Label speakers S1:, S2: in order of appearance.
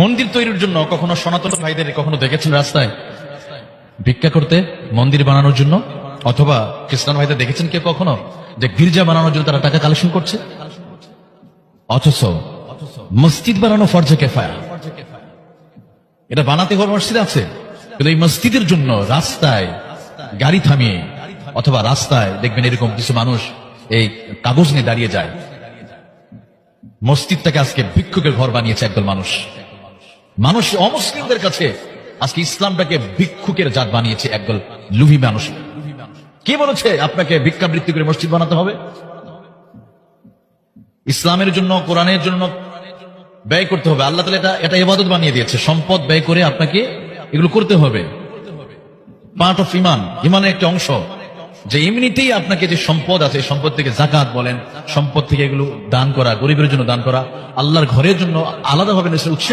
S1: মন্দির তৈরির জন্য কখনো সনাতন ভাইদের কখনো দেখেছেন রাস্তায় ভিক্ষা করতে মন্দির বানানোর জন্য? অথবা খ্রিস্টান ভাইদের দেখেছেন কেউ কখনো যে গির্জা বানানোর জন্য তারা টাকা কালেকশন করছে? অথচ মসজিদ বানানো ফরজে কেফায়া, এটা বানাতে হবে মসজিদ আছে, কিন্তু এই মসজিদের জন্য রাস্তায় গাড়ি থামিয়ে অথবা রাস্তায় দেখবেন এরকম কিছু মানুষ এই কাগজ নিয়ে দাঁড়িয়ে যায়। মসজিদটাকে আজকে ভিক্ষুকের ঘর বানিয়েছে একদল মানুষ। মানুষ অমুসলিমদের কাছে আজকে ইসলামটাকে ভিক্ষুকের জাত বানিয়েছে একদল লুভি মানুষ। কে বলেছে আপনাকে ভিক্ষাবৃত্তি করে মসজিদ বানাতে হবে? ইসলামের জন্য, কোরআনের জন্য ব্যয় করতে হবে। আল্লাহ তাআলা এটা ইবাদত বানিয়ে দিয়েছে। সম্পদ ব্যয় করে আপনাকে এগুলো করতে হবে, পার্ট অফ ইমান, ইমানের একটা অংশ। যে এমনিতেই আপনাকে যে সম্পদ আছে, সম্পদ থেকে যাকাত বলেন, সম্পদ থেকে এগুলো দান করা, গরিবের জন্য দান করা, আল্লাহর ঘরের জন্য আলাদাভাবে উৎসাহ